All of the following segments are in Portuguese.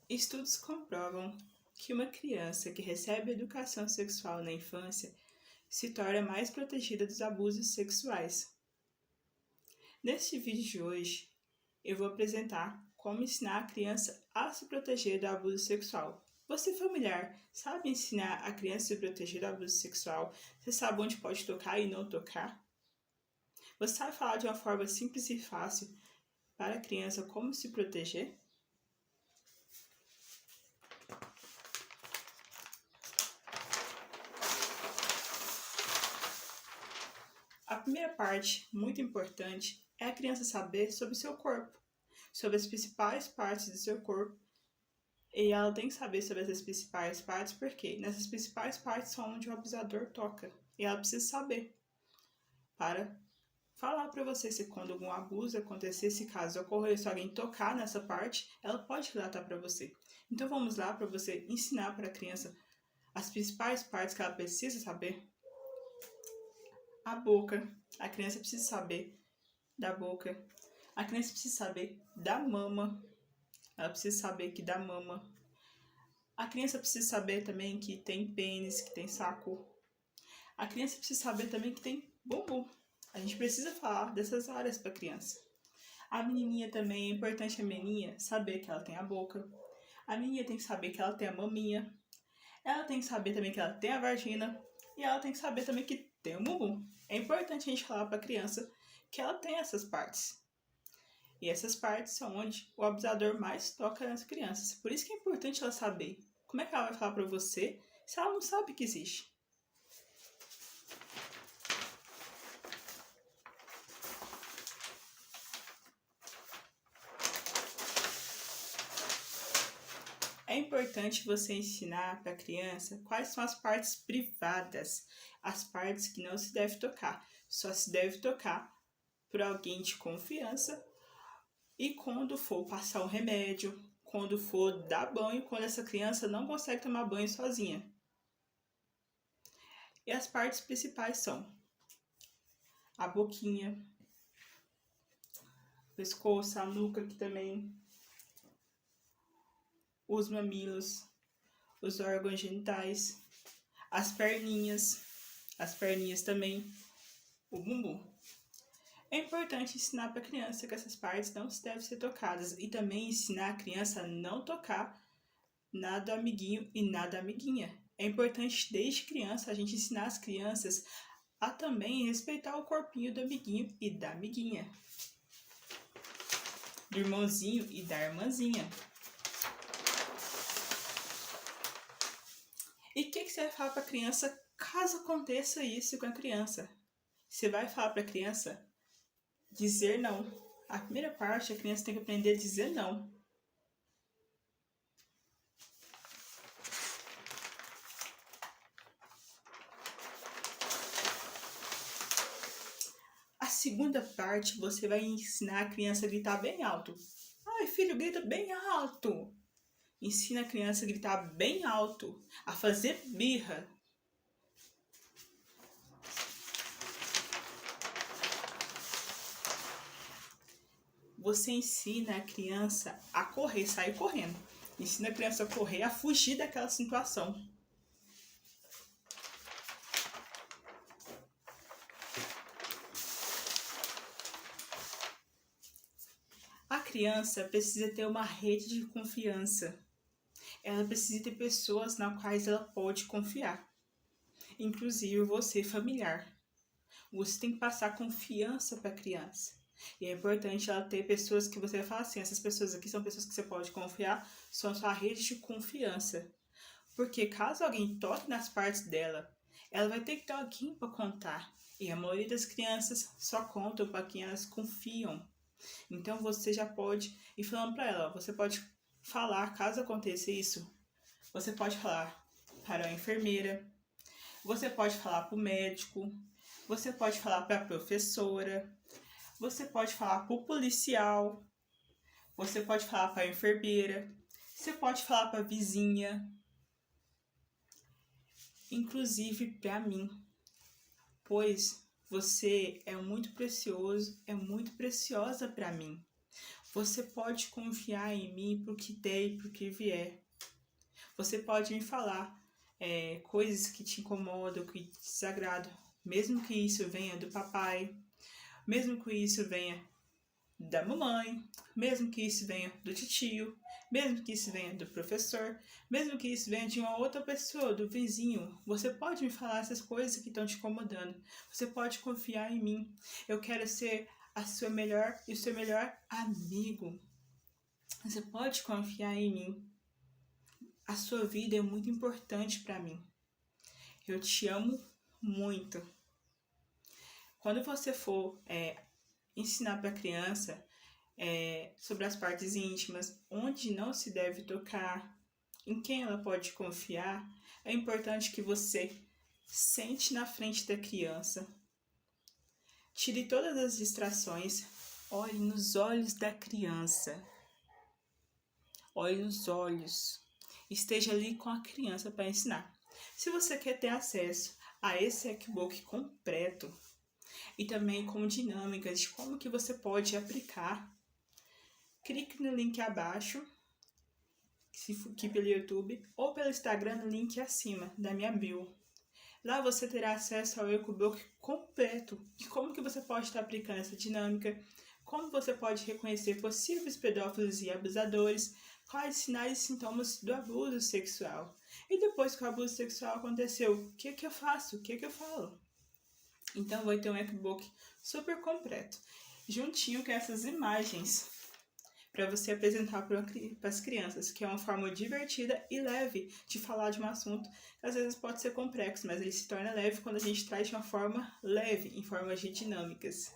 Estudos comprovam que uma criança que recebe educação sexual na infância se torna mais protegida dos abusos sexuais. Neste vídeo de hoje, eu vou apresentar como ensinar a criança a se proteger do abuso sexual. Você, familiar, sabe ensinar a criança a se proteger do abuso sexual? Você sabe onde pode tocar e não tocar? Você sabe falar de uma forma simples e fácil para a criança como se proteger? A primeira parte, muito importante, é a criança saber sobre o seu corpo, sobre as principais partes do seu corpo. E ela tem que saber sobre essas principais partes, porque nessas principais partes são onde o abusador toca. E ela precisa saber para falar para você se quando algum abuso acontecer, se caso ocorrer, se alguém tocar nessa parte, ela pode relatar para você. Então vamos lá para você ensinar para a criança as principais partes que ela precisa saber. A boca, a criança precisa saber da boca. A criança precisa saber da mama. Ela precisa saber que da mama. A criança precisa saber também que tem pênis, que tem saco. A criança precisa saber também que tem bumbum. A gente precisa falar dessas áreas para a criança. A menininha também, é importante a menininha saber que ela tem a boca. A menininha tem que saber que ela tem a maminha. Ela tem que saber também que ela tem a vagina. E ela tem que saber também que tem o bumbum. É importante a gente falar para a criança que ela tem essas partes. E essas partes são onde o abusador mais toca nas crianças. Por isso que é importante ela saber. Como é que ela vai falar para você se ela não sabe que existe? É importante você ensinar para a criança quais são as partes privadas, as partes que não se deve tocar. Só se deve tocar por alguém de confiança e quando for passar um remédio, quando for dar banho, quando essa criança não consegue tomar banho sozinha. E as partes principais são a boquinha, o pescoço, a nuca aqui também, os mamilos, os órgãos genitais, as perninhas também, o bumbum. É importante ensinar para a criança que essas partes não devem ser tocadas e também ensinar a criança a não tocar nada amiguinho e nada amiguinha. É importante desde criança a gente ensinar as crianças a também respeitar o corpinho do amiguinho e da amiguinha, do irmãozinho e da irmãzinha. E o que você vai falar para a criança caso aconteça isso com a criança? Você vai falar para a criança dizer não. A primeira parte, a criança tem que aprender a dizer não. A segunda parte, você vai ensinar a criança a gritar bem alto. Ai, filho, grita bem alto. Ensina a criança a gritar bem alto, a fazer birra. Você ensina a criança a correr, sair correndo. Ensina a criança a correr, a fugir daquela situação. A criança precisa ter uma rede de confiança. Ela precisa ter pessoas nas quais ela pode confiar. Inclusive você, familiar. Você tem que passar confiança para a criança. E é importante ela ter pessoas que você vai falar assim, essas pessoas aqui são pessoas que você pode confiar, são a sua rede de confiança. Porque caso alguém toque nas partes dela, ela vai ter que ter alguém para contar. E a maioria das crianças só contam para quem elas confiam. Então você já pode ir falando para ela, você pode falar, caso aconteça isso, você pode falar para a enfermeira, você pode falar para o médico, você pode falar para a professora, você pode falar para o policial, você pode falar para a enfermeira, você pode falar para a vizinha, inclusive para mim, pois você é muito precioso, é muito preciosa para mim. Você pode confiar em mim pro que der e pro que vier. Você pode me falar coisas que te incomodam, que te desagradam, mesmo que isso venha do papai, mesmo que isso venha da mamãe, mesmo que isso venha do tio, mesmo que isso venha do professor, mesmo que isso venha de uma outra pessoa, do vizinho. Você pode me falar essas coisas que estão te incomodando. Você pode confiar em mim. Eu quero ser a sua melhor e o seu melhor amigo. Você pode confiar em mim. A sua vida é muito importante para mim. Eu te amo muito. Quando você for ensinar para a criança sobre as partes íntimas, onde não se deve tocar, em quem ela pode confiar, é importante que você sente na frente da criança, tire todas as distrações, olhe nos olhos da criança, olhe nos olhos, esteja ali com a criança para ensinar. Se você quer ter acesso a esse workbook completo e também com dinâmicas de como que você pode aplicar, clique no link abaixo, que pelo YouTube, ou pelo Instagram no link acima da minha bio. Lá você terá acesso ao workbook completo de como que você pode estar aplicando essa dinâmica, como você pode reconhecer possíveis pedófilos e abusadores, quais sinais e sintomas do abuso sexual. E depois que o abuso sexual aconteceu, o que eu faço? O que eu falo? Então vai ter um workbook super completo, juntinho com essas imagens, para você apresentar para as crianças, que é uma forma divertida e leve de falar de um assunto que às vezes pode ser complexo, mas ele se torna leve quando a gente traz de uma forma leve, em formas de dinâmicas.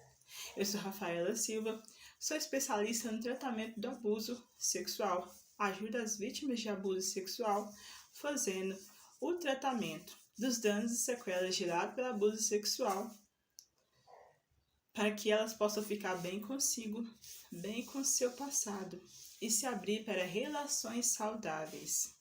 Eu sou Rafaela Silva, sou especialista no tratamento do abuso sexual. Ajudo as vítimas de abuso sexual fazendo o tratamento dos danos e sequelas gerados pelo abuso sexual, para que elas possam ficar bem consigo, bem com seu passado e se abrir para relações saudáveis.